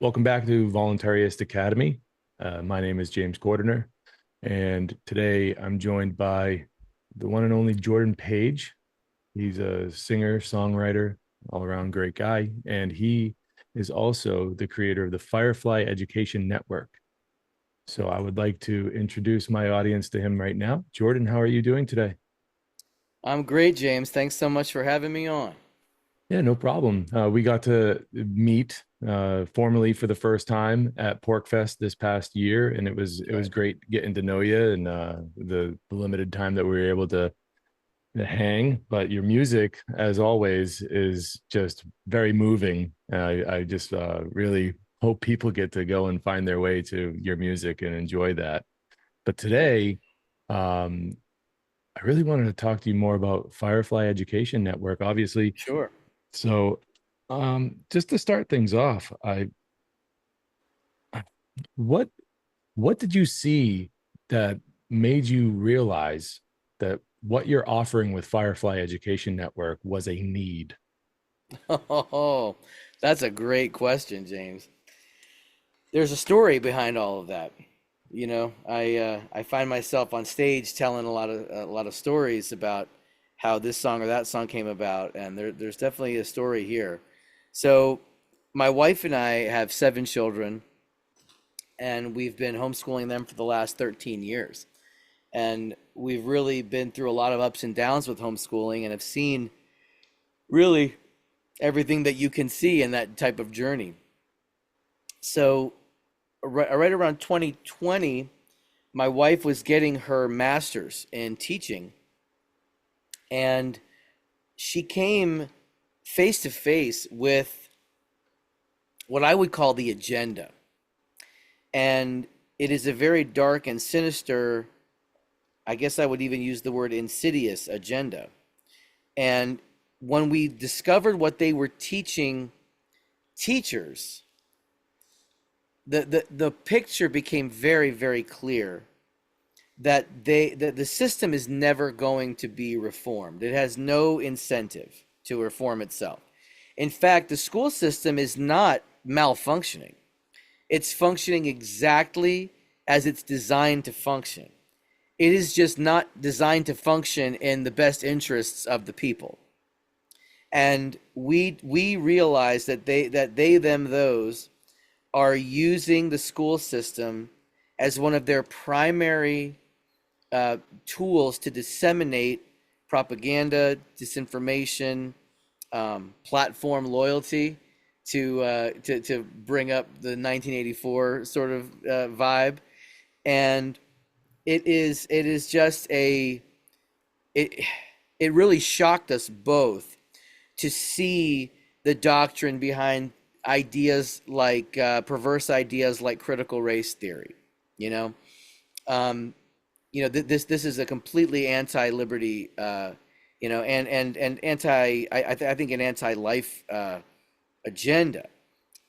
Welcome back to Voluntarist Academy. My name is James Gordiner, and today I'm joined by the one and only Jordan Page. He's a singer, songwriter, all around great guy, and he is also the creator of the Firefly Education Network. So I would like to introduce my audience to him right now. Jordan, how are you doing today? I'm great, James. Thanks so much for having me on. Yeah, no problem. We got to meet formally for the first time at PorkFest this past year, and it was Right. great getting to know you and the limited time that we were able to hang. But your music, as always, is just very moving. I just really hope people get to go and find their way to your music and enjoy that. But Thank you. today, um, I really wanted to talk to you more about Firefly Education Network. Obviously, Sure. so, just to start things off, what what did you see that made you realize that what you're offering with Firefly Education Network was a need? Oh, that's a great question, James. There's a story behind all of that. I find myself on stage telling a lot of stories about how this song or that song came about, and there's definitely a story here. So, my wife and I have 7 children, and we've been homeschooling them for the last 13 years. And we've really been through a lot of ups and downs with homeschooling and have seen really everything that you can see in that type of journey. So, right around 2020, my wife was getting her master's in teaching, and she came face to face with what I would call the agenda. And it is a very dark and sinister, I guess I would even use the word insidious agenda. And when we discovered what they were teaching teachers, the picture became very, very clear that the system is never going to be reformed. It has no incentive to reform itself. In fact, the school system is not malfunctioning. It's functioning exactly as it's designed to function. It is just not designed to function in the best interests of the people. And we realize that they them those are using the school system as one of their primary tools to disseminate propaganda, disinformation, platform loyalty, to bring up the 1984 sort of vibe. And it is just it it really shocked us both to see the doctrine behind ideas like perverse ideas like critical race theory. You know, um, this is a completely anti-liberty, and anti. I think an anti-life agenda,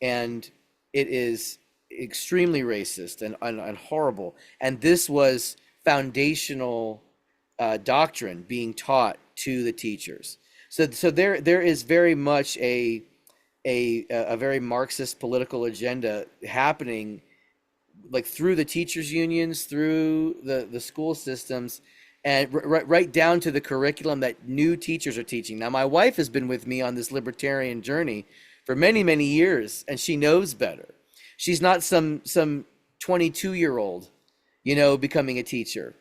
and it is extremely racist and horrible. And this was foundational doctrine being taught to the teachers. So there is very much a very Marxist political agenda happening, like through the teachers unions, through the school systems, and right down to the curriculum that new teachers are teaching. Now, my wife has been with me on this libertarian journey for many, many years, and she knows better. She's not some 22-year-old, becoming a teacher.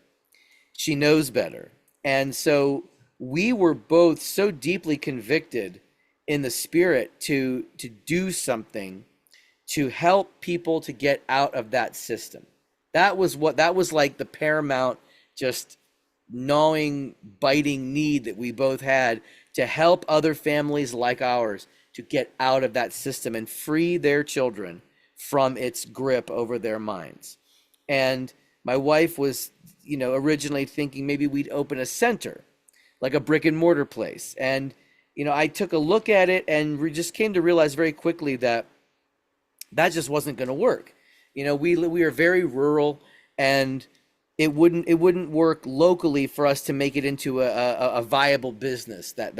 She knows better. And so we were both so deeply convicted in the spirit to do something to help people to get out of that system. That was like the paramount, just gnawing, biting need that we both had to help other families like ours to get out of that system and free their children from its grip over their minds. And my wife was, originally thinking maybe we'd open a center, like a brick and mortar place. And, I took a look at it and we just came to realize very quickly that that just wasn't going to work. We are very rural, and it wouldn't work locally for us to make it into a viable business that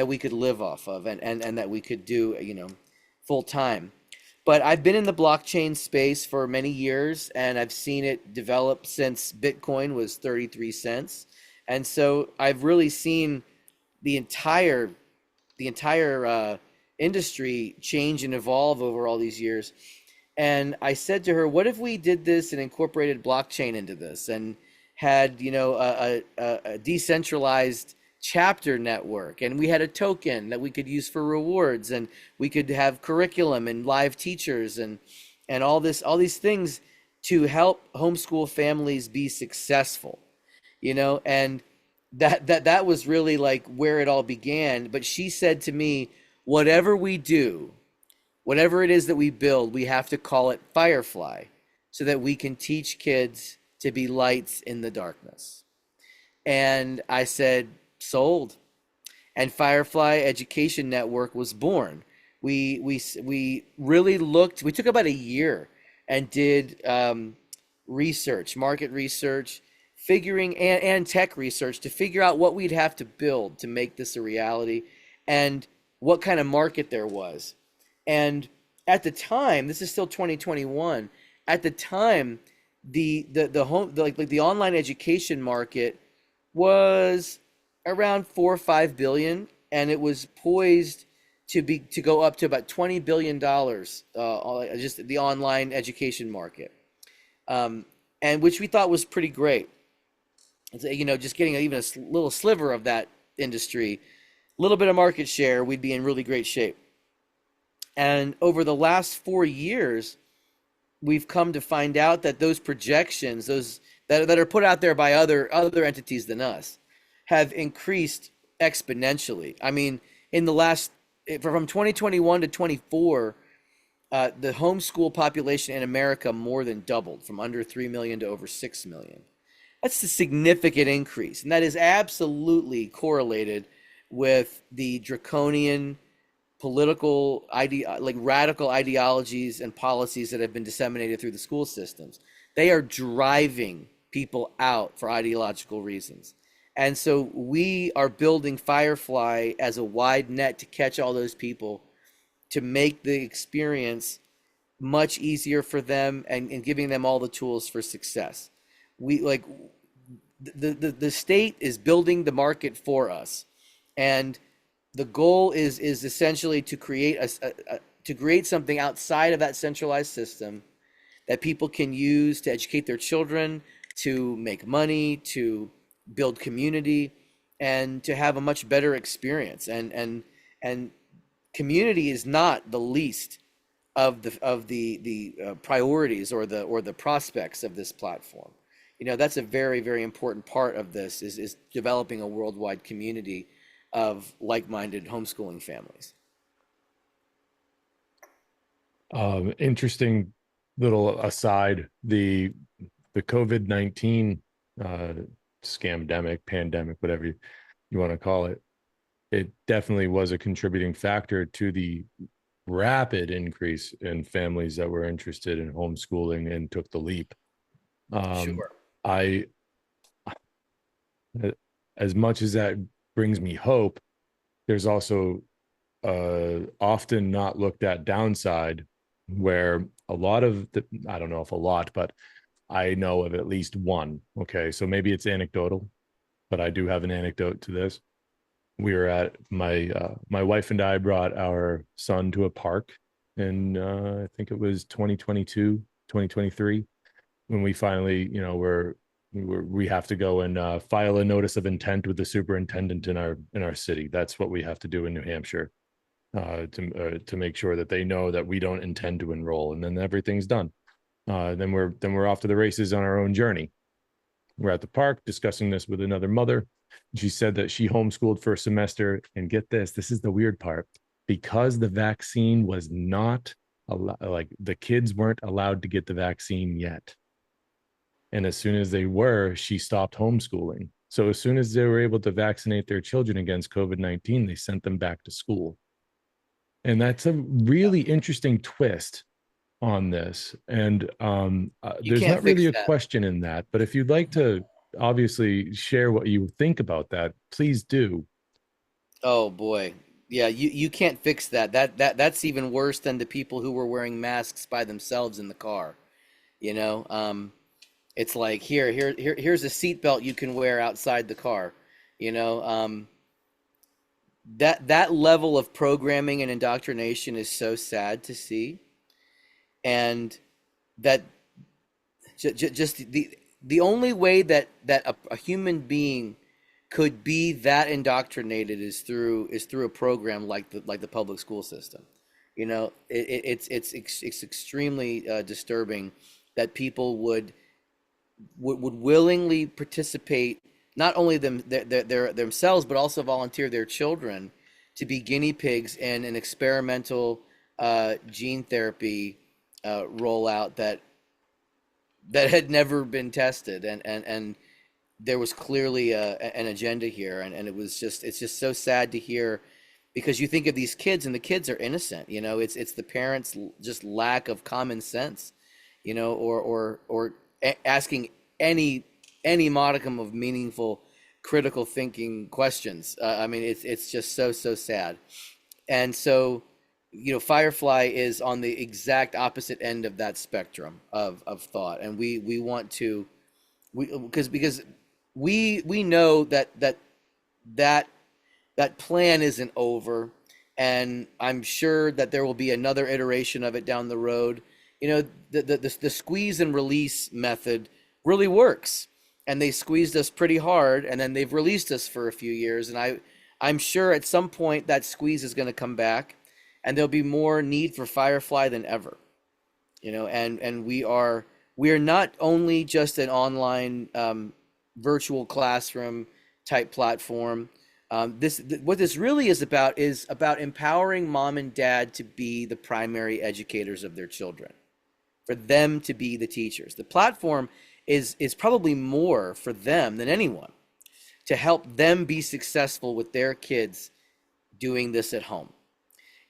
we could live off of, and that we could do full time. But I've been in the blockchain space for many years, and I've seen it develop since Bitcoin was 33 cents. And so I've really seen the entire industry change and evolve over all these years. And I said to her, "What if we did this and incorporated blockchain into this, and had a decentralized chapter network, and we had a token that we could use for rewards, and we could have curriculum and live teachers and all these things to help homeschool families be successful, and that was really like where it all began. But she said to me, whatever we do, whatever it is that we build, we have to call it Firefly so that we can teach kids to be lights in the darkness." And I said, sold. And Firefly Education Network was born. We really looked, we took about a year and did research, market research, figuring and tech research to figure out what we'd have to build to make this a reality and what kind of market there was. And at the time, this is still 2021. At the time, the online education market was around 4 or 5 billion, and it was poised to go up to about $20 billion, just the online education market, and which we thought was pretty great. Just getting even a little sliver of that industry, a little bit of market share, we'd be in really great shape. And over the last 4 years, we've come to find out that those projections, those that are put out there by other entities than us, have increased exponentially. I mean, in the last from 2021 to 24, the homeschool population in America more than doubled, from under 3 million to over 6 million. That's a significant increase, and that is absolutely correlated with the draconian political radical ideologies and policies that have been disseminated through the school systems. They are driving people out for ideological reasons. And so we are building Firefly as a wide net to catch all those people, to make the experience much easier for them, and giving them all the tools for success. We like the state is building the market for us, and the goal is essentially to create something outside of that centralized system that people can use to educate their children, to make money, to build community, and to have a much better experience. And community is not the least of the priorities or the prospects of this platform. That's a very, very important part of this, is developing a worldwide community of like-minded homeschooling families. Interesting little aside. The COVID-19 scamdemic, pandemic, whatever you want to call it, it definitely was a contributing factor to the rapid increase in families that were interested in homeschooling and took the leap. Sure. I, as much as that brings me hope, there's also often not looked at downside, where a lot of I don't know if a lot, but I know of at least one. Okay, so maybe it's anecdotal, but I do have an anecdote to this. We were at my wife and I brought our son to a park in I think it was 2022, 2023, when we finally, we have to go and file a notice of intent with the superintendent in our city. That's what we have to do in New Hampshire, to make sure that they know that we don't intend to enroll, and then everything's done. Then we're off to the races on our own journey. We're at the park discussing this with another mother. She said that she homeschooled for a semester, and get this is the weird part, because the vaccine was not like the kids weren't allowed to get the vaccine yet. And as soon as they were, she stopped homeschooling. So as soon as they were able to vaccinate their children against COVID-19, they sent them back to school. And that's a really interesting twist on this. And there's not really a question in that, but if you'd like to obviously share what you think about that, please do. Oh boy. Yeah, you can't fix that. That's even worse than the people who were wearing masks by themselves in the car. You know, it's like here's a seatbelt you can wear outside the car. You know, that level of programming and indoctrination is so sad to see, and that just the only way that a human being could be that indoctrinated is through a program like the public school system. You know, it's extremely disturbing that people would willingly participate, not only themselves, but also volunteer their children to be guinea pigs in an experimental gene therapy rollout that had never been tested, and there was clearly an agenda here, and it's just so sad to hear, because you think of these kids, and the kids are innocent. You know, it's the parents' just lack of common sense, you know, or asking any modicum of meaningful critical thinking questions. I mean, it's just so sad. And so, you know, Firefly is on the exact opposite end of that spectrum of thought, and we want to, because we know that that plan isn't over, and I'm sure that there will be another iteration of it down the road. You know, the squeeze and release method really works, and they squeezed us pretty hard, and then they've released us for a few years, and I'm sure at some point that squeeze is going to come back, and there'll be more need for Firefly than ever. You know, and we are not only just an online virtual classroom type platform. What this really is about empowering mom and dad to be the primary educators of their children, for them to be the teachers. The platform is probably more for them than anyone, to help them be successful with their kids doing this at home.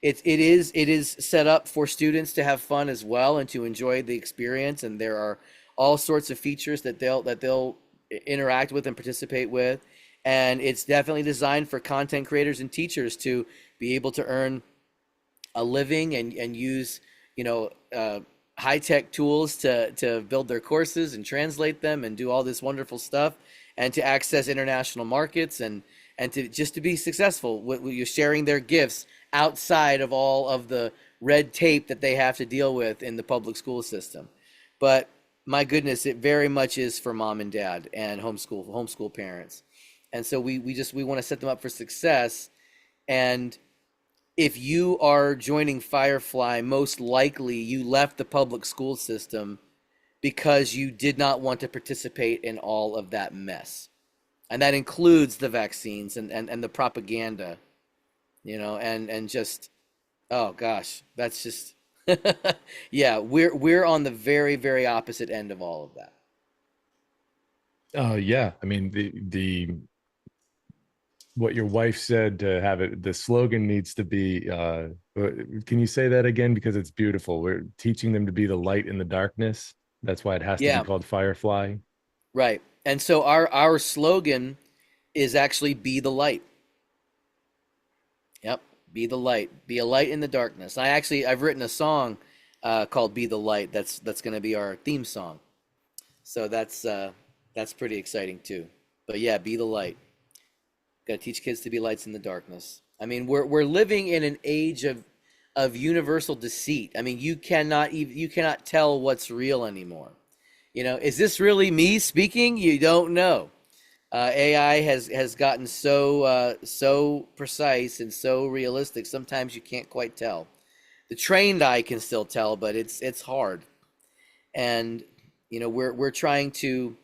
It is set up for students to have fun as well, and to enjoy the experience, and there are all sorts of features that they'll interact with and participate with, and it's definitely designed for content creators and teachers to be able to earn a living, and use, you know, high-tech tools to build their courses and translate them and do all this wonderful stuff, and to access international markets, and to just to be successful with you sharing their gifts outside of all of the red tape that they have to deal with in the public school system. But my goodness, it very much is for mom and dad and homeschool parents. And so we want to set them up for success. And if you are joining Firefly, most likely you left the public school system because you did not want to participate in all of that mess. And that includes the vaccines and the propaganda, you know, and just, oh gosh, that's just, yeah, we're on the very, very opposite end of all of that. Yeah, I mean, the what your wife said, to have it, the slogan needs to be, can you say that again, because it's beautiful. We're teaching them to be the light in the darkness. That's why it has to be Yeah, called Firefly. right. And so our slogan is actually be the light. Yep, be the light. Be a light in the darkness. I've written a song called "Be the Light." That's going to be our theme song. So that's pretty exciting too. But yeah, be the light. Got to teach kids to be lights in the darkness. I mean, we're living in an age of universal deceit. I mean, you cannot tell what's real anymore. You know, is this really me speaking? You don't know. AI has gotten so precise and so realistic. Sometimes you can't quite tell. The trained eye can still tell, but it's hard. And you know, we're trying to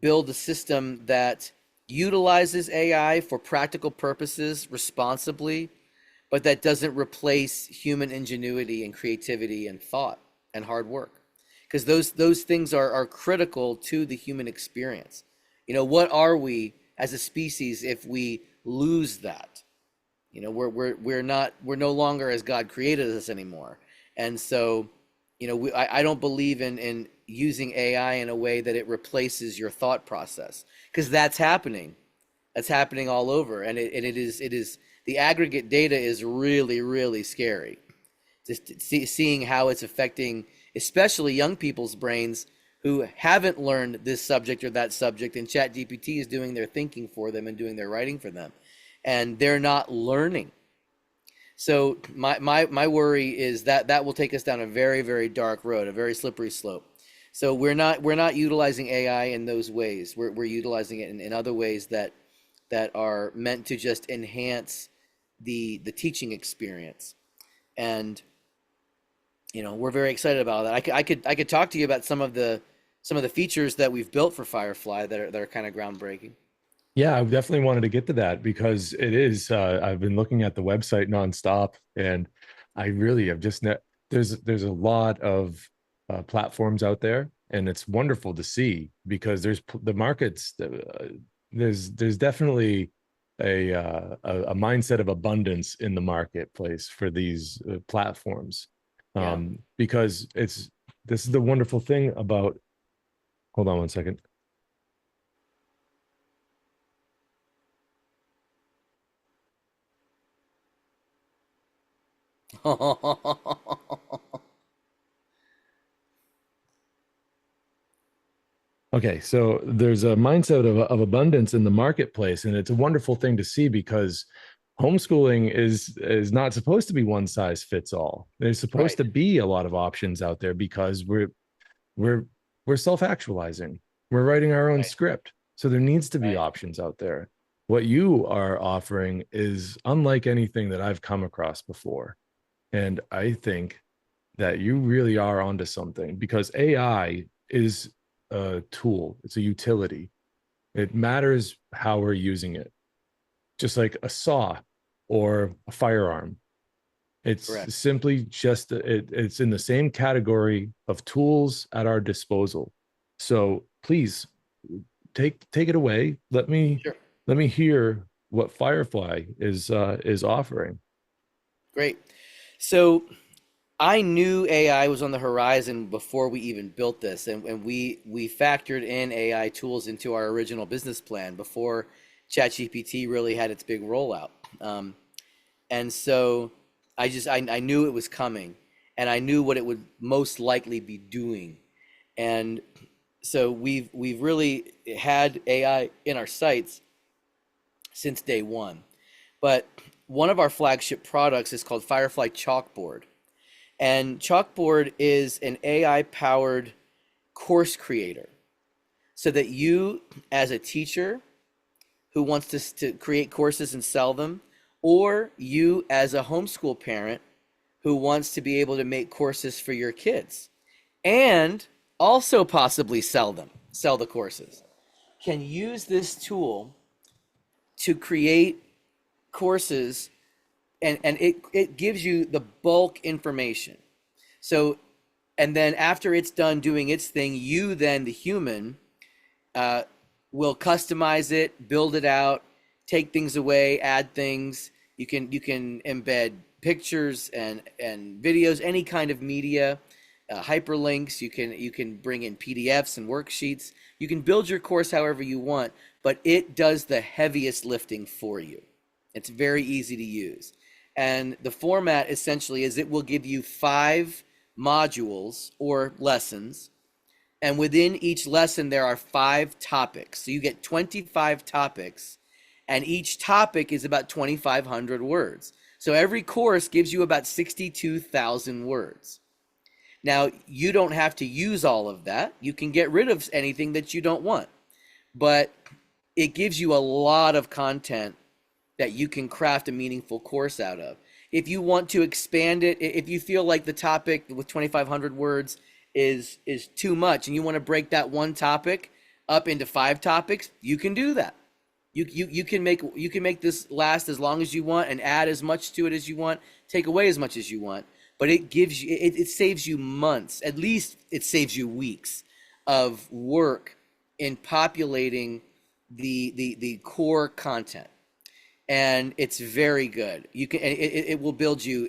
build a system that utilizes AI for practical purposes responsibly, but that doesn't replace human ingenuity and creativity and thought and hard work, because those things are critical to the human experience. You know, what are we as a species if we lose that? You know, we're no longer as God created us anymore. And so, you know, I don't believe in using AI in a way that it replaces your thought process, because that's happening. That's happening all over, and it is the aggregate data is really, really scary. Just seeing how it's affecting, especially young people's brains who haven't learned this subject or that subject, and ChatGPT is doing their thinking for them and doing their writing for them, and they're not learning. So my worry is that that will take us down a very, very dark road, a very slippery slope. So we're not utilizing AI in those ways. We're utilizing it in other ways that are meant to just enhance the teaching experience. And we're very excited about that. I could talk to you about some of the features that we've built for Firefly that are kind of groundbreaking. Yeah, I definitely wanted to get to that because it is. I've been looking at the website nonstop, and I really have just there's a lot of platforms out there, and it's wonderful to see because the markets. There's definitely a mindset of abundance in the marketplace for these platforms, Yeah. because this is the wonderful thing about. Hold on one second. Okay, so there's a mindset of abundance in the marketplace, and it's a wonderful thing to see because homeschooling is not supposed to be one size fits all. There's supposed Right. to be a lot of options out there because we're we're self-actualizing. We're writing our own Right. script. So there needs to be Right. options out there. What you are offering is unlike anything that I've come across before. And I think that you really are onto something because AI is a tool, it's a utility. It matters how we're using it, just like a saw or a firearm. It's Correct. simply just it's in the same category of tools at our disposal. So please take it away. Sure. Let me hear what Firefly is offering. Great. So I knew AI was on the horizon before we even built this, and we factored in AI tools into our original business plan before ChatGPT really had its big rollout. And so I knew it was coming, and I knew what it would most likely be doing. And so we've really had AI in our sights since day one. But one of our flagship products is called Firefly Chalkboard. And Chalkboard is an AI powered course creator so that you, as a teacher who wants to create courses and sell them, or you, as a homeschool parent who wants to be able to make courses for your kids and also possibly sell the courses, can use this tool to create courses, and it gives you the bulk information. So, and then after it's done doing its thing, you then, the human, uh, will customize it, build it out, take things away, add things. You can embed pictures and videos, any kind of media, hyperlinks. You can bring in PDFs and worksheets. You can build your course however you want, but it does the heaviest lifting for you. It's very easy to use. And the format essentially is it will give you 5 modules or lessons. And within each lesson, there are 5 topics. So you get 25 topics, and each topic is about 2,500 words. So every course gives you about 62,000 words. Now, you don't have to use all of that. You can get rid of anything that you don't want, but it gives you a lot of content that you can craft a meaningful course out of. If you want to expand it, if you feel like the topic with 2,500 words is too much and you want to break that one topic up into 5 topics, you can do that. You can make this last as long as you want and add as much to it as you want, take away as much as you want. But it gives you it saves you months, at least it saves you weeks of work in populating the core content. And it's very good. It will build you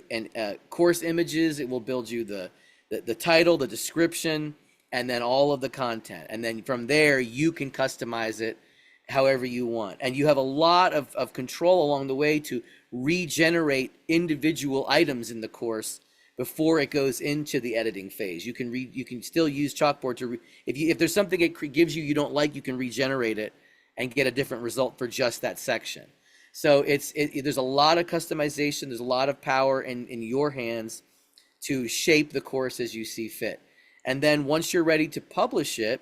course images. It will build you the title, the description, and then all of the content. And then from there you can customize it however you want. And you have a lot of control along the way to regenerate individual items in the course before it goes into the editing phase. You can still use Chalkboard to if there's something it gives you don't like, you can regenerate it and get a different result for just that section. So there's a lot of customization, there's a lot of power in your hands to shape the course as you see fit. And then once you're ready to publish it,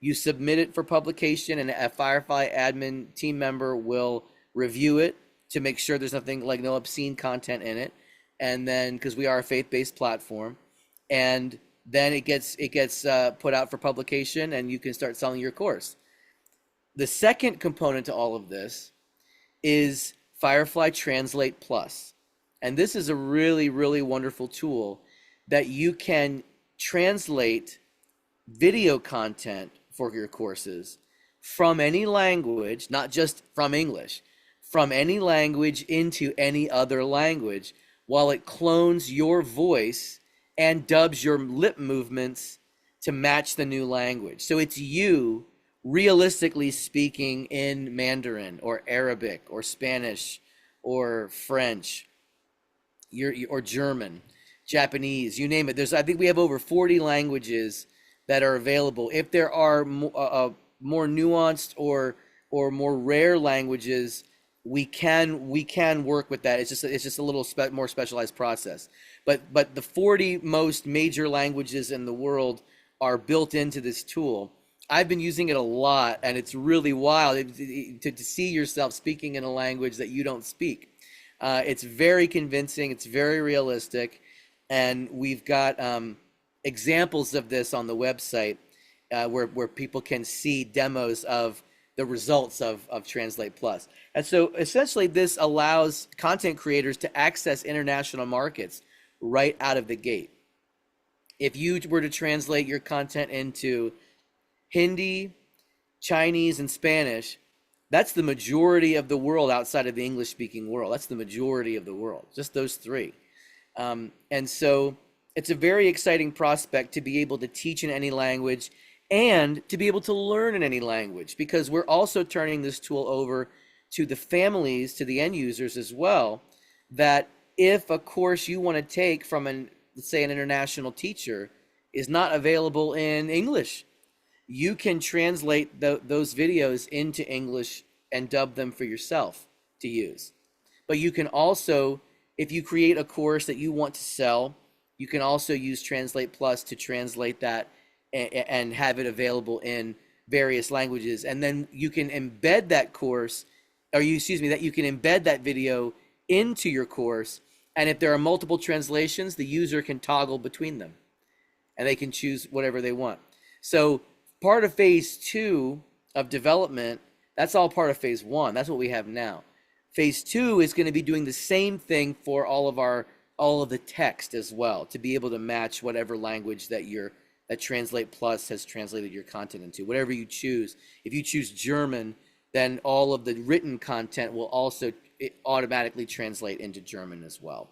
you submit it for publication, and a Firefly admin team member will review it to make sure there's nothing like no obscene content in it. And then, because we are a faith-based platform, and then it gets put out for publication, and you can start selling your course. The second component to all of this is Firefly Translate Plus. And this is a really, really wonderful tool that you can translate video content for your courses from any language, not just from English, from any language into any other language, while it clones your voice and dubs your lip movements to match the new language. So it's you realistically speaking in Mandarin or Arabic or Spanish or French or German, Japanese, you name it. I think we have over 40 languages that are available. If there are more nuanced or more rare languages, we can work with that. It's just a little more specialized process. But the 40 most major languages in the world are built into this tool. I've been using it a lot, and it's really wild to see yourself speaking in a language that you don't speak. It's very convincing. It's very realistic, and we've got examples of this on the website where people can see demos of the results of Translate Plus. And so essentially this allows content creators to access international markets right out of the gate. If you were to translate your content into Hindi, Chinese, and Spanish, that's the majority of the world outside of the English-speaking world. That's the majority of the world, just those three. And so it's a very exciting prospect to be able to teach in any language and to be able to learn in any language, because we're also turning this tool over to the families, to the end users as well, that if a course you want to take from let's say an international teacher is not available in English, you can translate those videos into English and dub them for yourself to use. But you can also, if you create a course that you want to sell, you can also use Translate Plus to translate that and have it available in various languages. And then you can embed that course, that you can embed that video into your course. And if there are multiple translations, the user can toggle between them and they can choose whatever they want. So part of phase 2 of development, that's all part of phase 1. That's what we have now. Phase 2 is going to be doing the same thing for all of the text as well, to be able to match whatever language that Translate Plus has translated your content into, whatever you choose. If you choose German, then all of the written content will also automatically translate into German as well.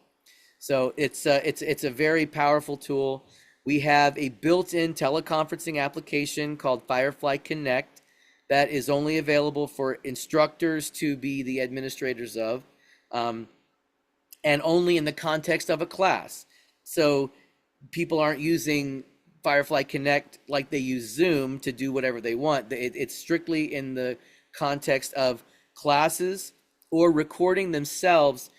So it's a very powerful tool. We have a built-in teleconferencing application called Firefly Connect that is only available for instructors to be the administrators of, and only in the context of a class. So people aren't using Firefly Connect like they use Zoom to do whatever they want. It's strictly in the context of classes or recording themselves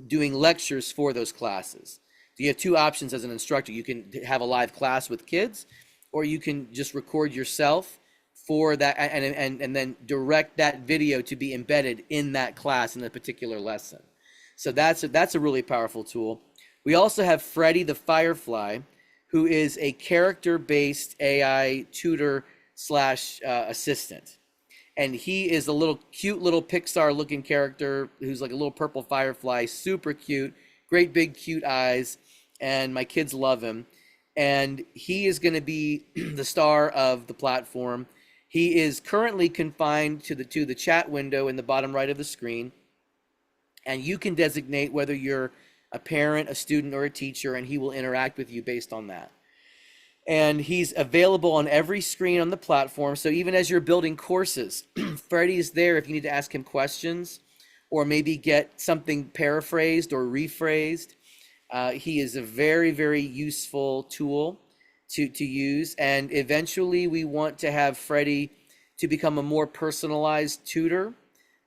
doing lectures for those classes. So you have two options as an instructor. You can have a live class with kids, or you can just record yourself for that and then direct that video to be embedded in that class in a particular lesson. So that's a really powerful tool. We also have Freddie the Firefly, who is a character-based AI tutor / assistant. And he is a cute little Pixar-looking character who's like a little purple firefly, super cute, great big cute eyes, and my kids love him. And he is going to be the star of the platform. He is currently confined to the chat window in the bottom right of the screen. And you can designate whether you're a parent, a student, or a teacher, and he will interact with you based on that. And he's available on every screen on the platform. So even as you're building courses, Freddie is there if you need to ask him questions or maybe get something paraphrased or rephrased. He is a very, very useful tool to use. And eventually, we want to have Freddie to become a more personalized tutor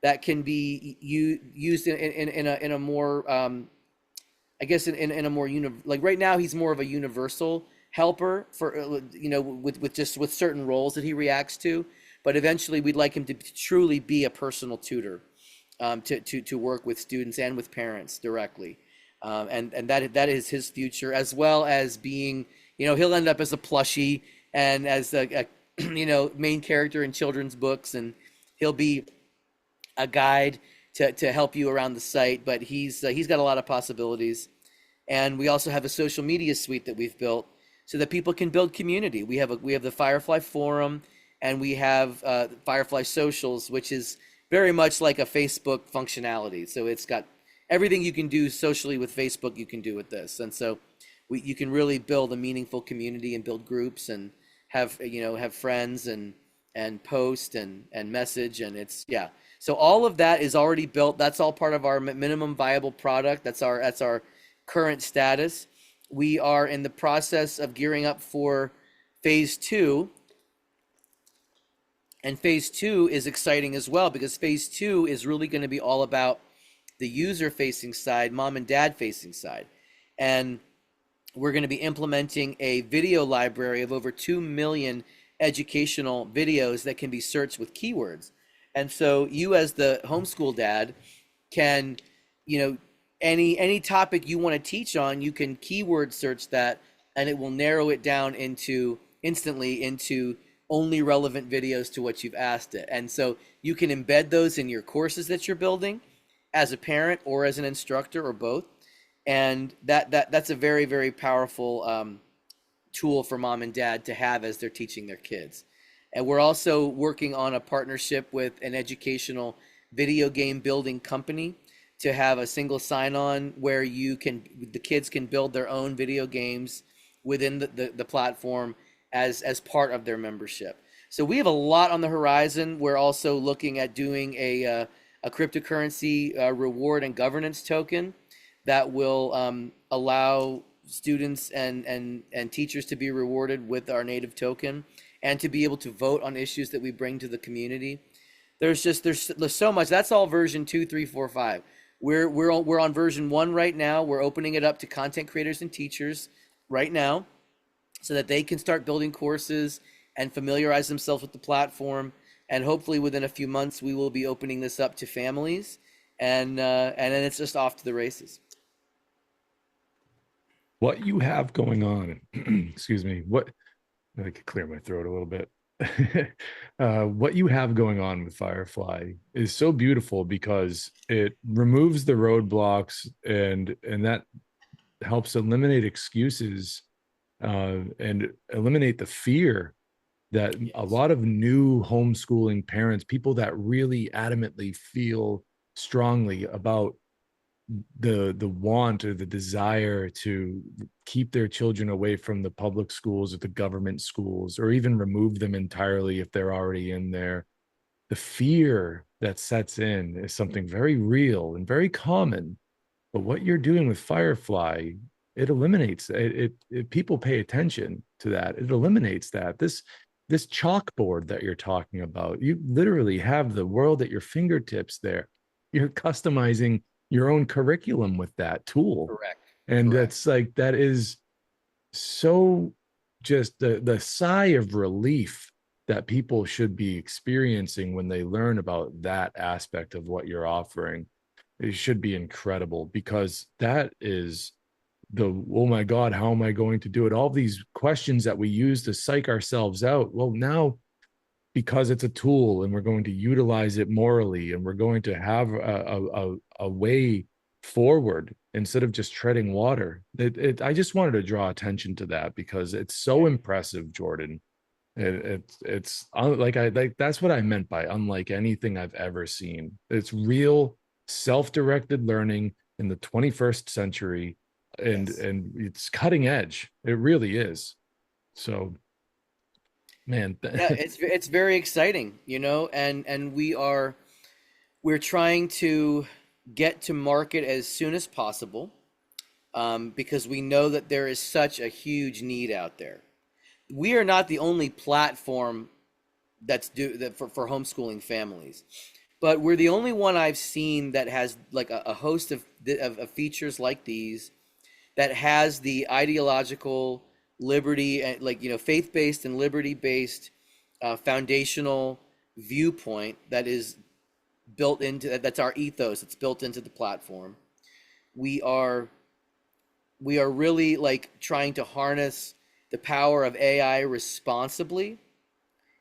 that can be used in a more, I guess, in a more like right now, he's more of a universal helper for, with certain roles that he reacts to. But eventually, we'd like him to truly be a personal tutor, to work with students and with parents directly. And that is his future, as well as being, he'll end up as a plushie and as a main character in children's books, and he'll be a guide to help you around the site. But he's got a lot of possibilities. And we also have a social media suite that we've built so that people can build community. We have the Firefly Forum, and we have Firefly Socials, which is very much like a Facebook functionality. So it's got everything you can do socially with Facebook, you can do with this. And so you can really build a meaningful community and build groups and have friends and post and message. And it's, yeah. So all of that is already built. That's all part of our minimum viable product. That's our current status. We are in the process of gearing up for phase 2. And phase 2 is exciting as well, because phase 2 is really going to be all about the user facing side, mom and dad facing side. And we're going to be implementing a video library of over 2 million educational videos that can be searched with keywords. And so you, as the homeschool dad, can, any topic you want to teach on, you can keyword search that, and it will narrow it down instantly into only relevant videos to what you've asked it. And so you can embed those in your courses that you're building as a parent or as an instructor or both. And that's a very, very powerful tool for mom and dad to have as they're teaching their kids. And we're also working on a partnership with an educational video game building company to have a single sign-on where the kids can build their own video games within the platform as part of their membership. So we have a lot on the horizon. We're also looking at doing a cryptocurrency reward and governance token that will allow students and teachers to be rewarded with our native token and to be able to vote on issues that we bring to the community. There's so much. That's all version 2, 3, 4, 5. We're on version 1 right now. We're opening it up to content creators and teachers right now, so that they can start building courses and familiarize themselves with the platform. And hopefully within a few months, we will be opening this up to families, and then it's just off to the races. What you have going on, excuse me, I could clear my throat a little bit. What you have going on with Firefly is so beautiful because it removes the roadblocks and that helps eliminate excuses and eliminate the fear that a lot of new homeschooling parents, people that really adamantly feel strongly about the want or the desire to keep their children away from the public schools or the government schools, or even remove them entirely if they're already in there. The fear that sets in is something very real and very common. But what you're doing with Firefly, it eliminates it. People pay attention to that. It eliminates that. This chalkboard that you're talking about, you literally have the world at your fingertips there. You're customizing your own curriculum with that tool. Correct. And Correct. that's like, that is so just the sigh of relief that people should be experiencing when they learn about that aspect of what you're offering. It should be incredible, because that is oh my God, how am I going to do it? All these questions that we use to psych ourselves out. Well, now, because it's a tool and we're going to utilize it morally and we're going to have a way forward instead of just treading water. I just wanted to draw attention to that because it's so impressive, Jordan. It's like that's what I meant by unlike anything I've ever seen. It's real self-directed learning in the 21st century, and Yes. it's cutting edge. It really is. So, man, Yeah, it's very exciting, and we're trying to get to market as soon as possible, because we know that there is such a huge need out there. We are not the only platform for homeschooling families, but we're the only one I've seen that has like a host of features like these, that has the ideological liberty and, like, faith-based and liberty-based foundational viewpoint that is built into that's our ethos. It's built into the platform. We are we are really like trying to harness the power of AI responsibly,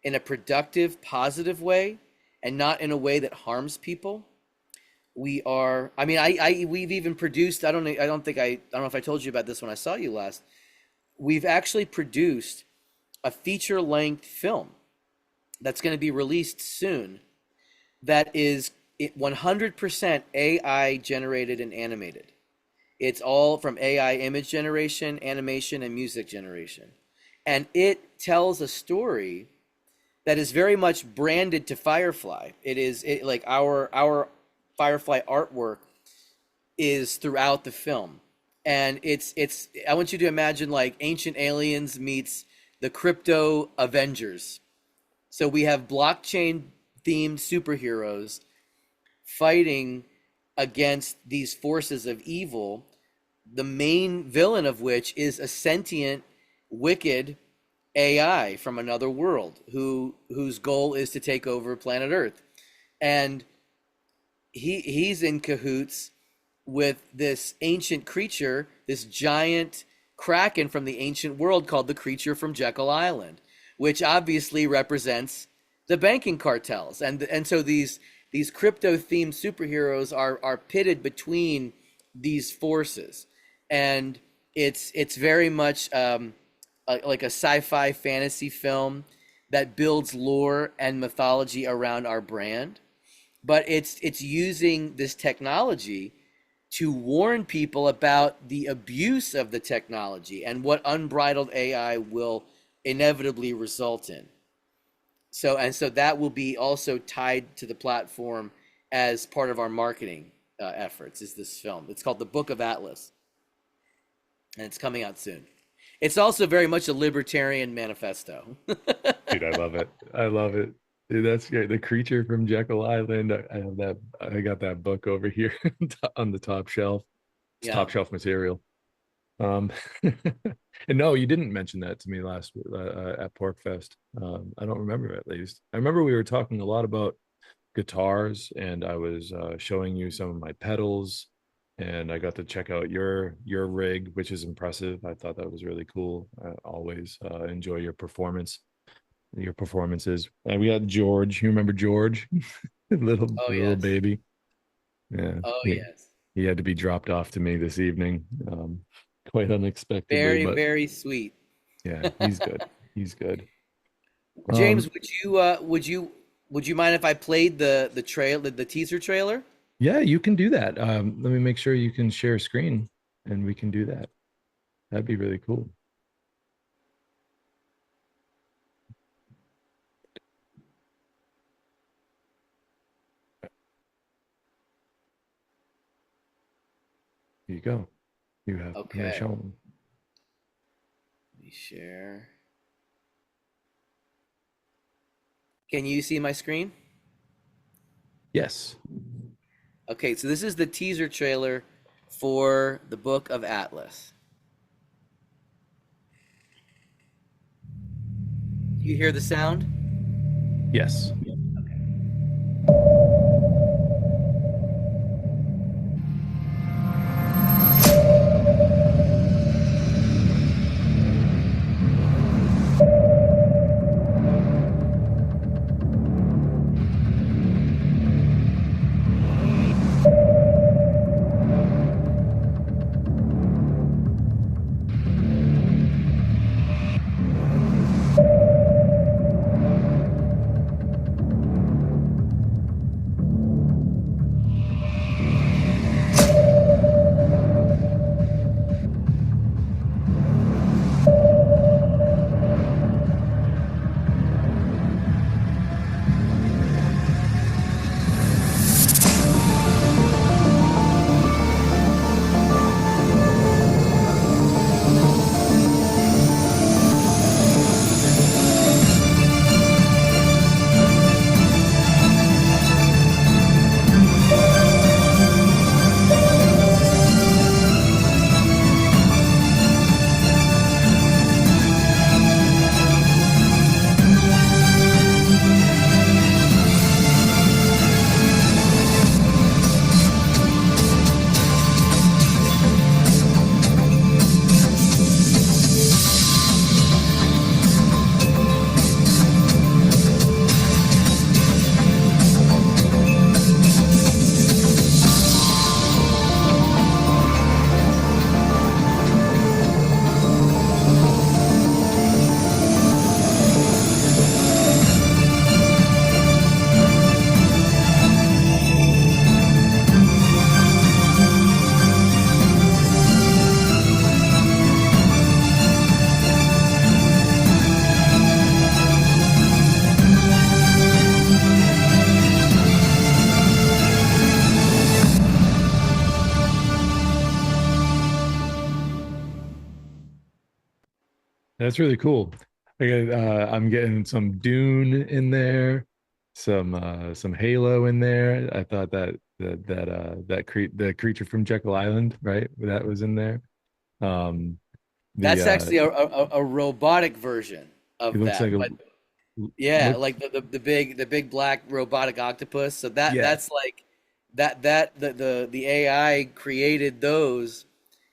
in a productive, positive way, and not in a way that harms people. We are, I mean, we've even produced, I don't know if I told you about this when I saw you last. We've actually produced a feature length film that's going to be released soon, that is 100% AI generated and animated. It's all from AI image generation, animation, and music generation. And it tells a story that is very much branded to Firefly. Like our Firefly artwork is throughout the film. And it's I want you to imagine like Ancient Aliens meets the Crypto Avengers. So we have blockchain themed superheroes fighting against these forces of evil, the main villain of which is a sentient, wicked AI from another world whose goal is to take over planet Earth. And he's in cahoots with this ancient creature, this giant kraken from the ancient world called the creature from Jekyll Island, which obviously represents the banking cartels. And so these crypto themed superheroes are pitted between these forces. And it's very much like a sci-fi fantasy film that builds lore and mythology around our brand, but it's using this technology to warn people about the abuse of the technology and what unbridled AI will inevitably result in. So that will be also tied to the platform as part of our marketing efforts, is this film. It's called The Book of Atlas, and it's coming out soon. It's also very much a libertarian manifesto. dude, I love it. I love it. Dude, that's great. The creature from Jekyll Island. I have that. I got that book over here on the top shelf. It's Yeah. top shelf material. Um, and no, you didn't mention that to me last at Pork Fest. I don't remember, at least. I remember we were talking a lot about guitars, and I was showing you some of my pedals, and I got to check out your rig, which is impressive. I thought that was really cool. I always enjoy your performances. And we got George. You remember George? Oh Little yes. baby. Yeah. Oh yes. He had to be dropped off to me this evening, quite unexpectedly, Very, but very sweet. yeah, he's good. He's good. James, would you mind if I played the teaser trailer? Yeah, you can do that. Let me make sure you can share a screen, and we can do that. That'd be really cool. Here you go. You may Okay. show them. Let me share. Can you see my screen? Yes. Okay, so this is the teaser trailer for the Book of Atlas. You hear the sound? Yes. That's really cool. I'm getting some Dune in there, some Halo in there. I thought the creature from Jekyll Island, right? That was in there. Um, the That's actually a robotic version it of looks like that, a but yeah, look, like the big black robotic octopus. So yeah, that's like the AI created those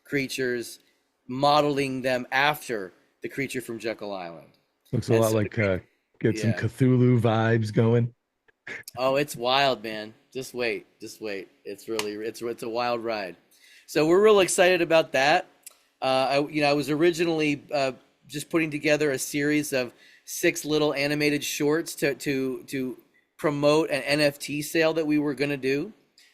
creatures, modeling them after the creature from Jekyll Island. looks a And lot so like get some yeah. Cthulhu vibes going. Oh, it's wild, man. Just wait. Just wait. It's a wild ride. So we're real excited about that. I was originally just putting together a series of 6 little animated shorts to promote an NFT sale that we were going to do,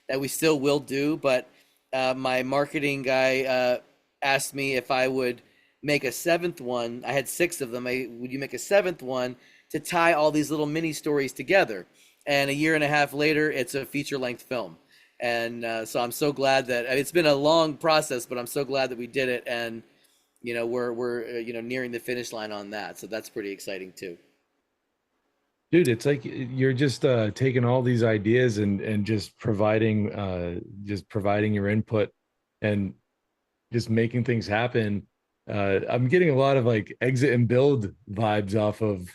that we still will do. But my marketing guy asked me if I would make a seventh one. I had 6 of them. Would you make a seventh one to tie all these little mini stories together? And a year and a half later, it's a feature length film. And so I'm so glad that it's been a long process, but I'm so glad that we did it. And we're nearing the finish line on that, so that's pretty exciting too. Dude, it's like you're just taking all these ideas and just providing your input and just making things happen. I'm getting a lot of like exit and build vibes off of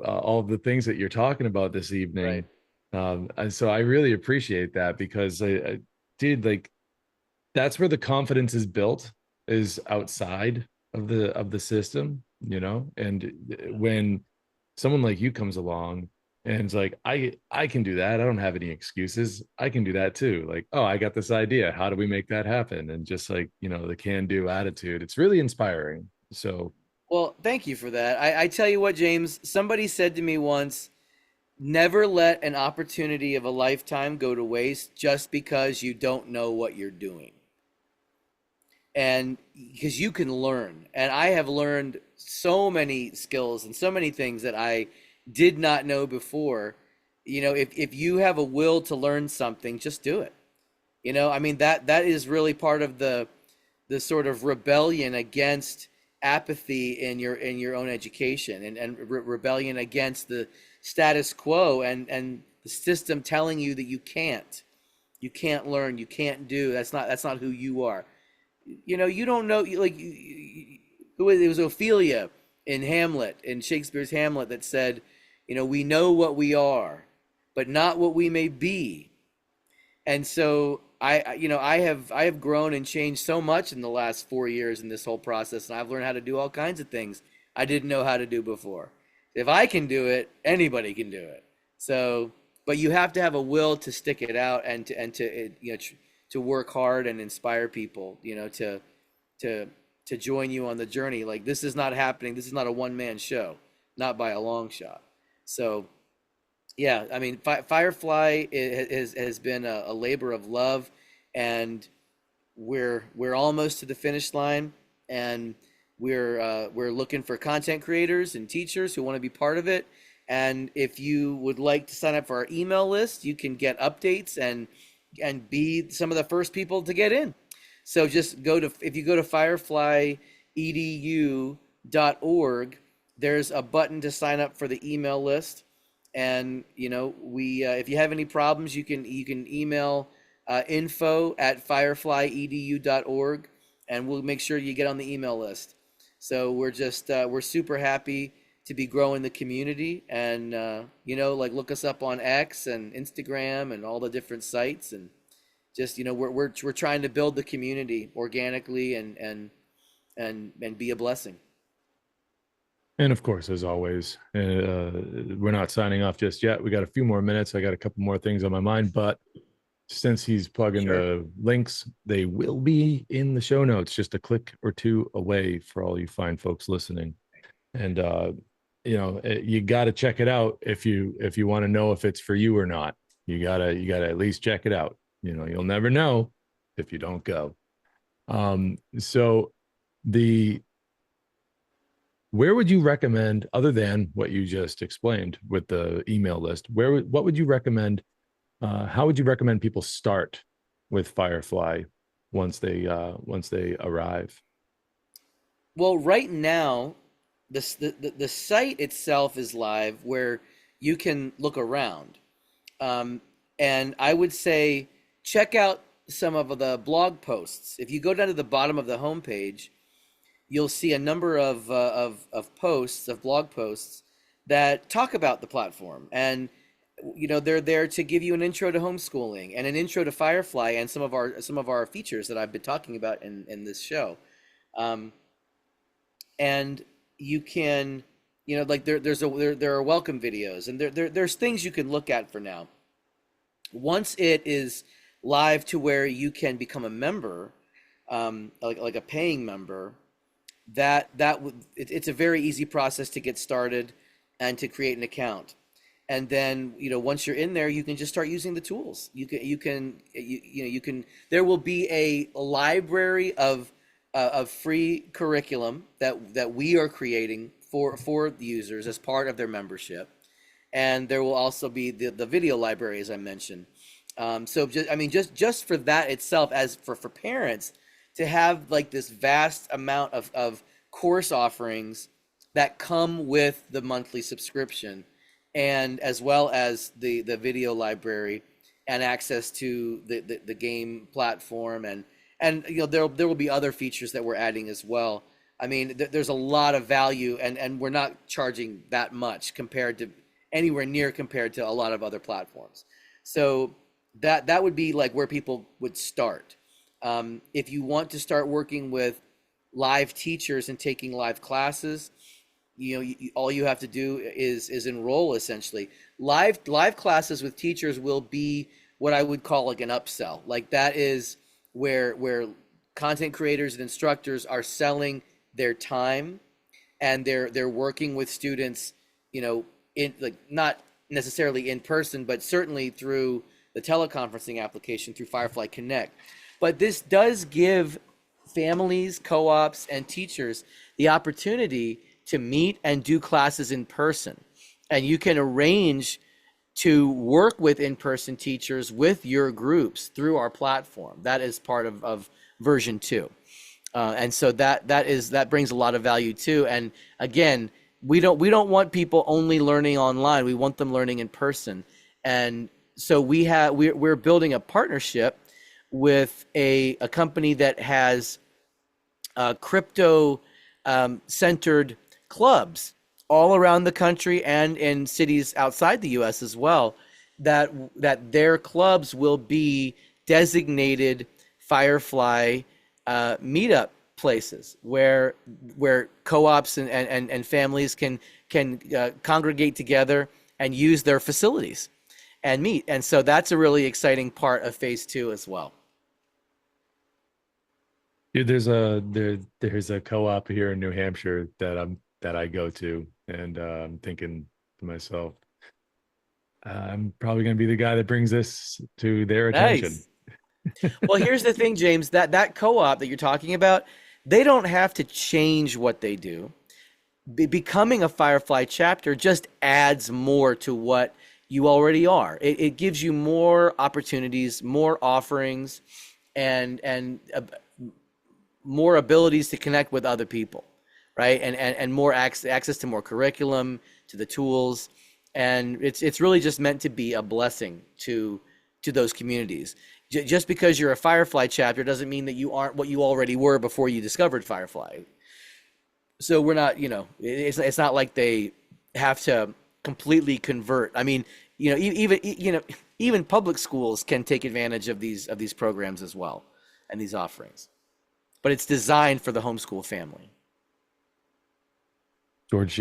all of the things that you're talking about this Right. evening. And so I really appreciate that because dude, like that's where the confidence is built, is outside of the system, you know. And when someone like you comes along and it's like, I can do that, I don't have any excuses, I can do that too, like, oh, I got this idea, how do we make that happen? And just like, you know, the can do attitude, it's really inspiring. So Well, thank you for that. I tell you what, James, somebody said to me once, never let an opportunity of a lifetime go to waste just because you don't know what you're doing. And because you can learn, and I have learned so many skills and so many things that I did not know before. If you have a will to learn something, just do it. I mean, that is really part of the sort of rebellion against apathy in your own education, and rebellion against the status quo, and the system telling you that you can't learn, you can't do. That's not who you are. You don't know, like, it was Ophelia in Hamlet, in Shakespeare's Hamlet, that said, we know what we are, but not what we may be. And so I have grown and changed so much in the last 4 years in this whole process, and I've learned how to do all kinds of things I didn't know how to do before. If I can do it, anybody can do it. So, but you have to have a will to stick it out, and to work hard and inspire people, to to join you on the journey. Like, this is not happening. This is not a one-man show, not by a long shot. So yeah, I mean, Firefly has been a labor of love, and we're almost to the finish line, and we're looking for content creators and teachers who want to be part of it. And if you would like to sign up for our email list, you can get updates and be some of the first people to get in. So just if you go to fireflyedu.org, there's a button to sign up for the email list. And we if you have any problems, you can email info@fireflyedu.org, and we'll make sure you get on the email list. So we're super happy to be growing the community, and like, look us up on X and Instagram and all the different sites, and just we're trying to build the community organically, and be a blessing. and of course, as always, we're not signing off just yet. We got a few more minutes. I got a couple more things on my mind, but since he's plugging Sure. the links, they will be in the show notes, just a click or two away for all you fine folks listening. And you got to check it out if you want to know if it's for you or not. You gotta at least check it out. You'll never know if you don't go. So the where would you recommend, other than what you just explained with the email list, what would you recommend? How would you recommend people start with Firefly once they arrive? Well, right now, the site itself is live where you can look around. Um, and I would say check out some of the blog posts. If you go down to the bottom of the homepage, you'll see a number of posts, of blog posts that talk about the platform. And they're there to give you an intro to homeschooling and an intro to Firefly and some of our features that I've been talking about in this show. Um, and you can, like there are welcome videos, and there's things you can look at for now. Once it is live to where you can become a member, like a paying member, it's a very easy process to get started and to create an account. And then, once you're in there, you can just start using the tools. There will be a library of free curriculum that we are creating for the users as part of their membership. And there will also be the video library, as I mentioned. So just for that itself, as for parents to have like this vast amount of course offerings that come with the monthly subscription, and as well as the video library and access to the game platform, and there will be other features that we're adding as well. I mean, there's a lot of value, and we're not charging that much anywhere near compared to a lot of other platforms. So that would be like where people would start. If you want to start working with live teachers and taking live classes, all you have to do is enroll. Essentially, live classes with teachers will be what I would call like an upsell. Like that is where content creators and instructors are selling their time, and they're working with students, in like not necessarily in person, but certainly through the teleconferencing application through Firefly Connect. But this does give families, co-ops, and teachers the opportunity to meet and do classes in person. And you can arrange to work with in-person teachers with your groups through our platform. That is part of version 2. And so that brings a lot of value too. And again, we don't want people only learning online. We want them learning in person. And so we're building a partnership with a company that has crypto centered clubs all around the country and in cities outside the US as well, that their clubs will be designated Firefly meetup places where co-ops and families can congregate together and use their facilities and meet. And so that's a really exciting part of phase 2 as well. Dude, there's a co-op here in New Hampshire that I go to, and I'm thinking to myself, I'm probably going to be the guy that brings this to their attention. Nice. Well, here's the thing, James, that co-op that you're talking about, they don't have to change what they do. Becoming a Firefly chapter just adds more to what you already are. It gives you more opportunities, more offerings, and more abilities to connect with other people, right? And more access to more curriculum, to the tools. And it's really just meant to be a blessing to those communities. Just because you're a Firefly chapter doesn't mean that you aren't what you already were before you discovered Firefly. So we're not, it's not like they have to completely convert. I mean, even public schools can take advantage of these programs as well, and these offerings. But it's designed for the homeschool family. George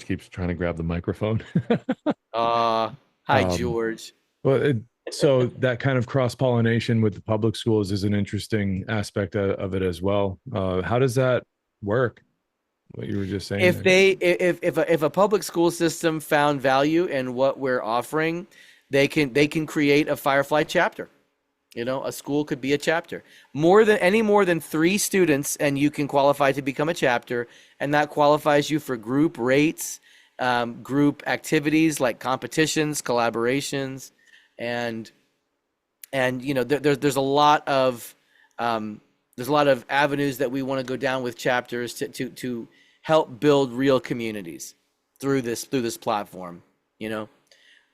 keeps trying to grab the microphone. Hi, George. Well, so that kind of cross-pollination with the public schools is an interesting aspect of it as well. How does that work? What you were just saying. If a public school system found value in what we're offering, they can create a Firefly chapter. A school could be a chapter. More than 3 students, and you can qualify to become a chapter, and that qualifies you for group rates, group activities like competitions, collaborations, and there's a lot of avenues that we want to go down with chapters to help build real communities through this platform. You know,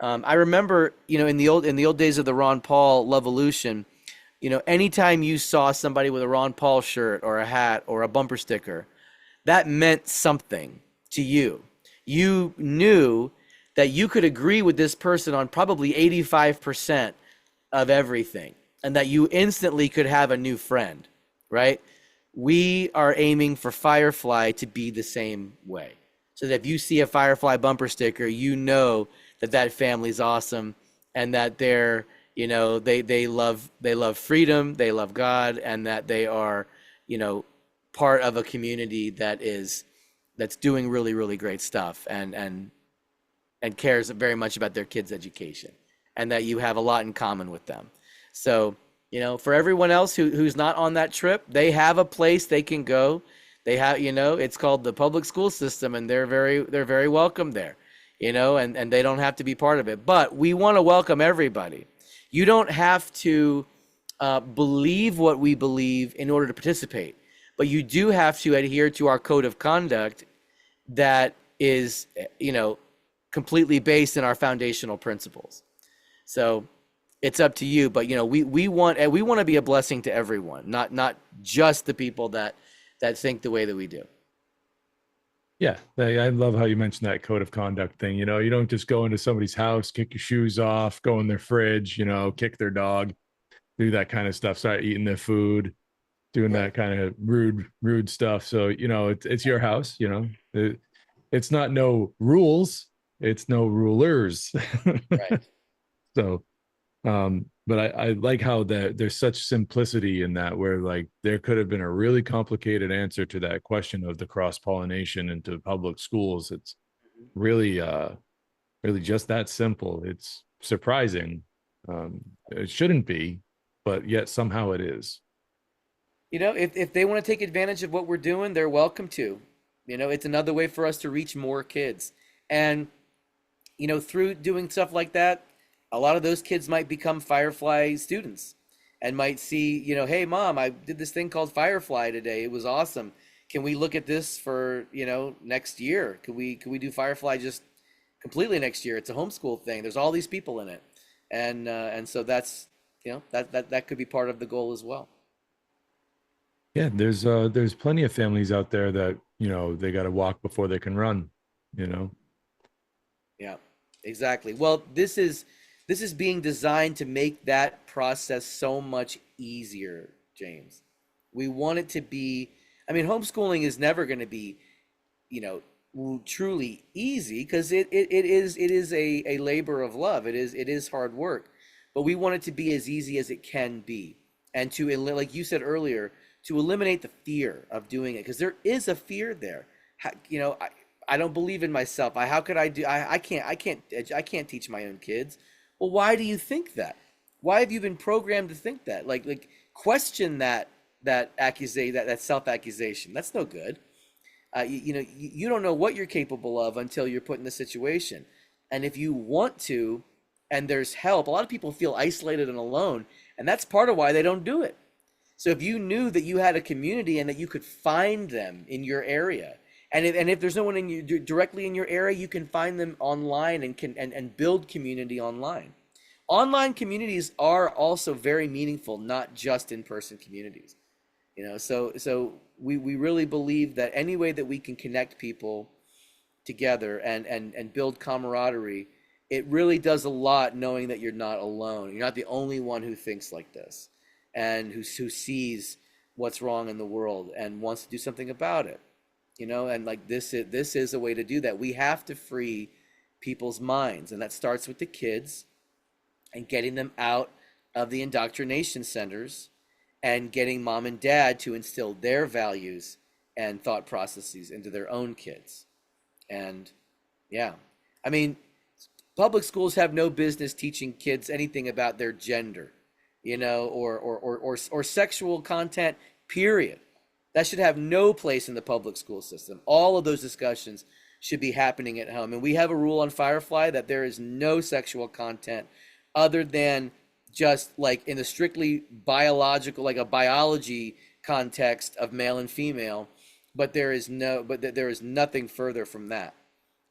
I remember, in the old days of the Ron Paul Levolution, anytime you saw somebody with a Ron Paul shirt or a hat or a bumper sticker, that meant something to you. You knew that you could agree with this person on probably 85% of everything, and that you instantly could have a new friend, right? We are aiming for Firefly to be the same way. So that if you see a Firefly bumper sticker, you know that that family's awesome, and that they're, they love freedom, they love God, and that they are, part of a community that's doing really, really great stuff, and cares very much about their kids' education, and that you have a lot in common with them. So, for everyone else who's not on that trip, they have a place they can go. They have, it's called the public school system, and they're very welcome there, and they don't have to be part of it. But we want to welcome everybody. You don't have to believe what we believe in order to participate, but you do have to adhere to our code of conduct that is, completely based in our foundational principles. So it's up to you, but we want to be a blessing to everyone, not just the people that think the way that we do. Yeah, I love how you mentioned that code of conduct thing. You don't just go into somebody's house, kick your shoes off, go in their fridge, kick their dog, do that kind of stuff, start eating their food, doing Right. that kind of rude stuff. So, it's your house, it's not no rules, it's no rulers. Right. So, but I like how there's such simplicity in that, where like there could have been a really complicated answer to that question of the cross-pollination into public schools. It's really really just that simple. It's surprising. It shouldn't be, but yet somehow it is. If they want to take advantage of what we're doing, they're welcome to. It's another way for us to reach more kids. And, through doing stuff like that, a lot of those kids might become Firefly students and might see, hey, Mom, I did this thing called Firefly today. It was awesome. Can we look at this for, next year? Could we do Firefly just completely next year? It's a homeschool thing. There's all these people in it. And so that's, that could be part of the goal as well. Yeah, there's plenty of families out there that, they got to walk before they can run, Yeah, exactly. Well, this is being designed to make that process so much easier, James. We want it to be, homeschooling is never going to be, truly easy, because it is a labor of love. It is hard work, but we want it to be as easy as it can be, and to, like you said earlier, to eliminate the fear of doing it, because there is a fear there. I don't believe in myself. How could I do? I can't teach my own kids. Well, why do you think that? Why have you been programmed to think that? Like question that accusation, that self accusation. That's no good. You don't know what you're capable of until you're put in the situation. And if you want to, and there's help, a lot of people feel isolated and alone, and that's part of why they don't do it. So if you knew that you had a community and that you could find them in your area, and if there's no one directly in your area, you can find them online and build community online. Online communities are also very meaningful, not just in-person communities. So we really believe that any way that we can connect people together and build camaraderie, it really does a lot, knowing that you're not alone. You're not the only one who thinks like this, and who sees what's wrong in the world and wants to do something about it. And like this is a way to do that. We have to free people's minds, and that starts with the kids and getting them out of the indoctrination centers and getting mom and dad to instill their values and thought processes into their own kids. And yeah, public schools have no business teaching kids anything about their gender, or sexual content, period. That should have no place in the public school system. All of those discussions should be happening at home. And we have a rule on Firefly that there is no sexual content other than just like in the strictly biological, like a biology context of male and female. but there is nothing further from that.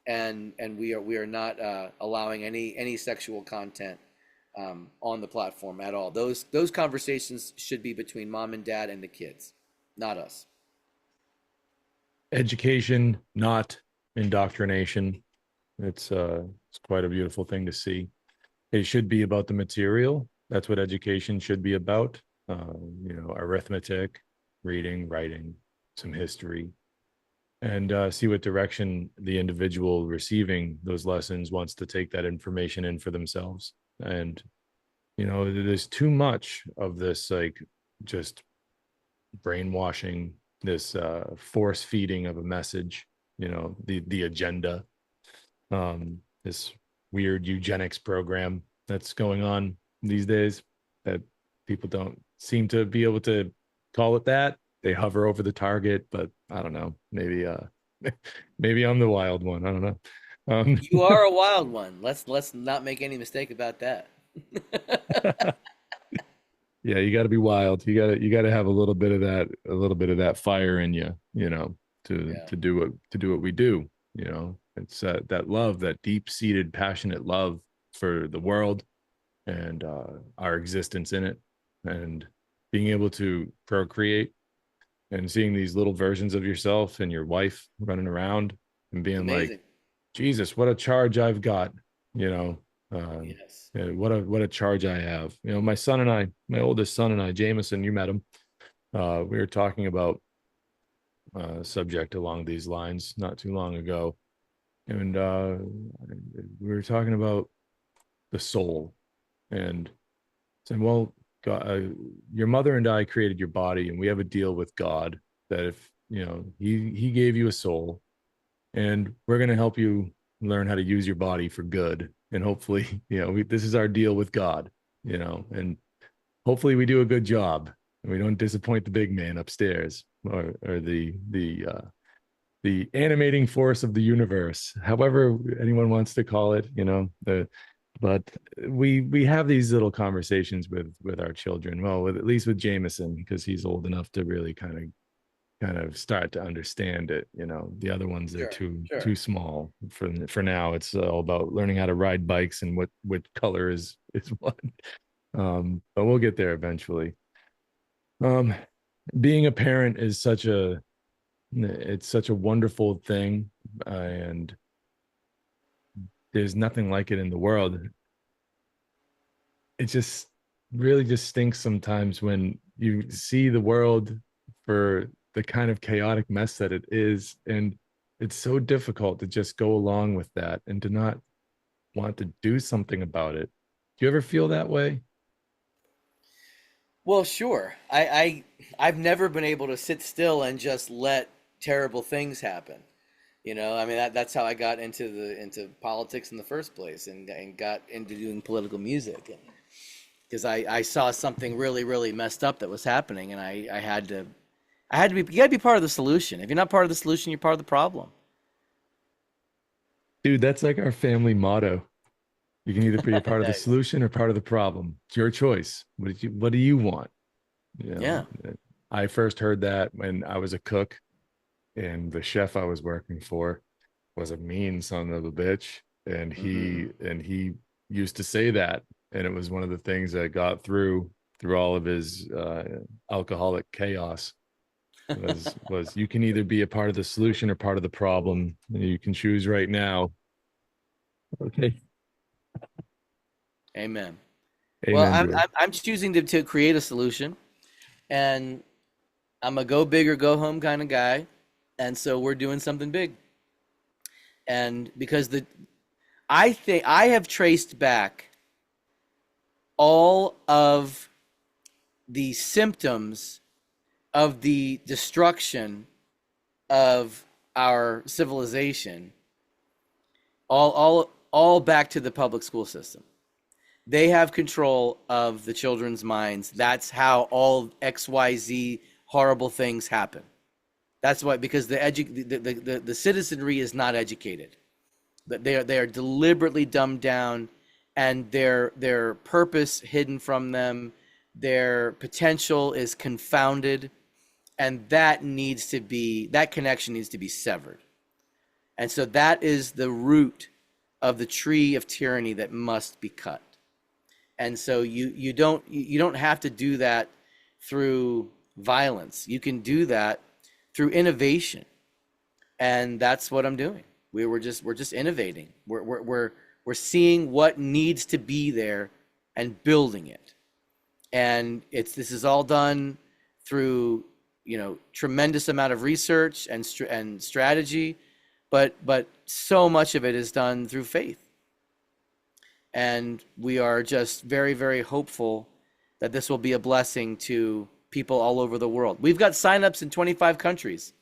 And we are not allowing any sexual content on the platform at all. Those conversations should be between mom and dad and the kids, not us. Education, not indoctrination. It's quite a beautiful thing to see. It should be about the material. That's what education should be about. Arithmetic, reading, writing, some history, and see what direction the individual receiving those lessons wants to take that information in for themselves. And there's too much of this, like, just brainwashing, this force feeding of a message, the agenda, this weird eugenics program that's going on these days, that people don't seem to be able to call it that. They hover over the target, but I don't know, maybe maybe I'm the wild one, I don't know. You are a wild one. Let's not make any mistake about that. Yeah, you got to be wild. You got to have a little bit of that fire in you, to Yeah, do what we do. It's that love, that deep seated, passionate love for the world and our existence in it, and being able to procreate and seeing these little versions of yourself and your wife running around and it's being like, amazing. Jesus, what a charge I've got, you know. Uh, Yes. yeah, what a charge I have. My son and I, my oldest son and I, Jameson, you met him. We were talking about a subject along these lines not too long ago, and we were talking about the soul and saying, well, God, your mother and I created your body, and we have a deal with God that if he gave you a soul, and we're going to help you learn how to use your body for good, and hopefully this is our deal with God, and hopefully we do a good job and we don't disappoint the big man upstairs, or the animating force of the universe, however anyone wants to call it, but we have these little conversations with our children, well, at least with Jameson, because he's old enough to really kind of start to understand it. The other ones are Sure. too Sure. small for now. It's all about learning how to ride bikes and what color is what. But we'll get there eventually. um Being a parent is such a wonderful thing, and there's nothing like it in the world. It just really just stinks sometimes when you see the world for the kind of chaotic mess that it is, and it's so difficult to just go along with that and to not want to do something about it. Do you ever feel that way? Well, sure. I've never been able to sit still and just let terrible things happen. I mean that's how I got into politics in the first place, and got into doing political music, because I saw something really really messed up that was happening, and I had to be, you got to be part of the solution. If you're not part of the solution, you're part of the problem. Dude, that's like our family motto. You can either be a part of the Nice. solution or part of the problem. It's your choice. What do you want? you Yeah. know I first heard that when I was a cook, and the chef I was working for was a mean son of a bitch, and Hmm. he used to say that, and it was one of the things that got through all of his alcoholic chaos, was you can either be a part of the solution or part of the problem. You can choose right now. Okay. Amen. Well, Amen, I'm bro. I'm choosing to create a solution, and I'm a go big or go home kind of guy, and so we're doing something big. And because I think I have traced back all of the symptoms of the destruction of our civilization, all back to the public school system. They have control of the children's minds. That's how all XYZ horrible things happen. That's why, because the citizenry is not educated. That they are deliberately dumbed down, and their purpose hidden from them. Their potential is confounded, and that connection needs to be severed. And so that is the root of the tree of tyranny that must be cut. And so you don't have to do that through violence. You can do that through innovation, and that's what I'm doing. We're just innovating. We're seeing what needs to be there and building it. And this is all done through tremendous amount of research and strategy, but so much of it is done through faith. And we are just very, very hopeful that this will be a blessing to people all over the world. We've got signups in 25 countries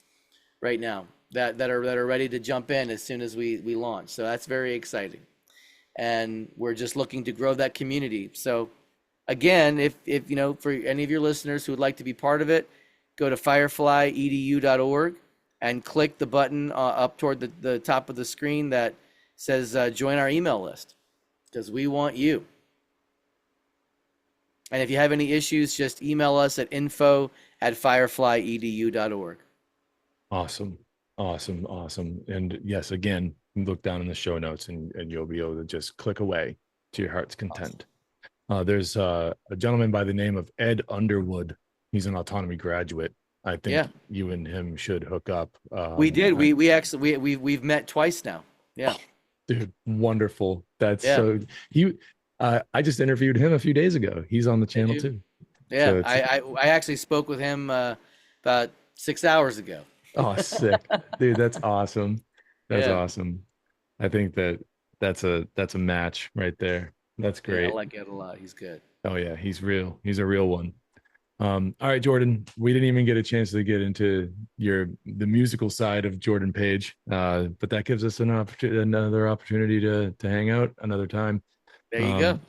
right now that are ready to jump in as soon as we launch. So that's very exciting. And we're just looking to grow that community. So again, if for any of your listeners who would like to be part of it, go to fireflyedu.org and click the button up toward the top of the screen that says join our email list, because we want you. And if you have any issues, just email us at info@fireflyedu.org. Awesome. And yes, again, look down in the show notes and you'll be able to just click away to your heart's content. Awesome. There's a gentleman by the name of Ed Underwood. He's an AUTONOMY graduate. I think you and him should hook up. We did. We've met twice now. Yeah. Oh, dude, wonderful. That's so I just interviewed him a few days ago. He's on the channel too. Yeah, so I actually spoke with him about 6 hours ago. Oh, sick. Dude, that's awesome. That's awesome. I think that's a match right there. That's great. Yeah, I like Ed a lot. He's good. Oh yeah, he's real. He's a real one. All right, Jordan, we didn't even get a chance to get into the musical side of Jordan Page, but that gives us another opportunity to hang out another time. There you go.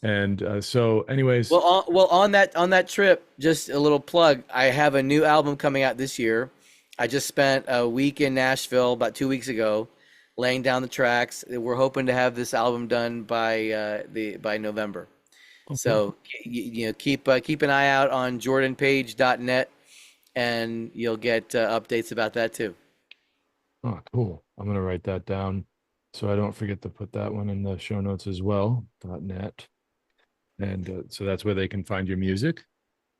And so anyways, on that trip, just a little plug, I have a new album coming out this year. I just spent a week in Nashville about 2 weeks ago laying down the tracks. We're hoping to have this album done by November. Okay. So keep an eye out on jordanpage.net, and you'll get updates about that too. Oh, cool. I'm gonna write that down so I don't forget to put that one in the show notes as well. .net, and so that's where they can find your music.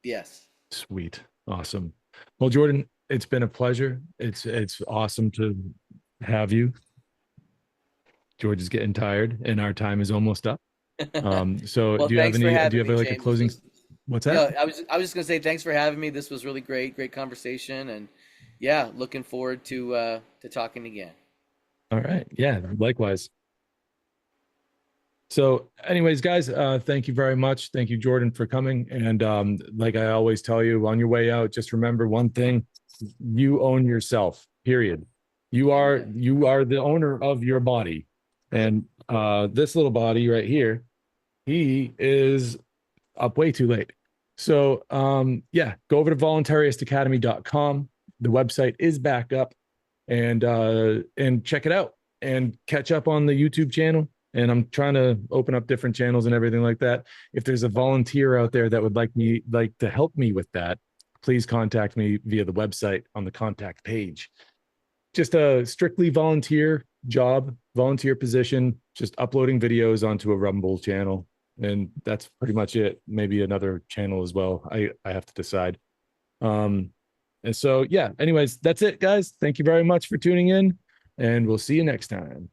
Yes. Sweet. Awesome. Well, Jordan, it's been a pleasure. It's awesome to have you. George is getting tired, and our time is almost up. So well, do you have like James. a closing? What's that? No, I was just gonna say thanks for having me. This was really great conversation, and looking forward to talking again. All right. Yeah, likewise. So anyways, guys, thank you very much. Thank you, Jordan, for coming. And like I always tell you, on your way out, just remember one thing: you own yourself, period. You are the owner of your body. And this little body right here, he is up way too late. So go over to voluntaristacademy.com. The website is back up, and check it out and catch up on the YouTube channel. And I'm trying to open up different channels and everything like that. If there's a volunteer out there that would like to help me with that, please contact me via the website on the contact page. Just a strictly volunteer job, volunteer position, just uploading videos onto a Rumble channel. And that's pretty much it. Maybe another channel as well. I have to decide. And so, anyways, that's it, guys. Thank you very much for tuning in, and we'll see you next time.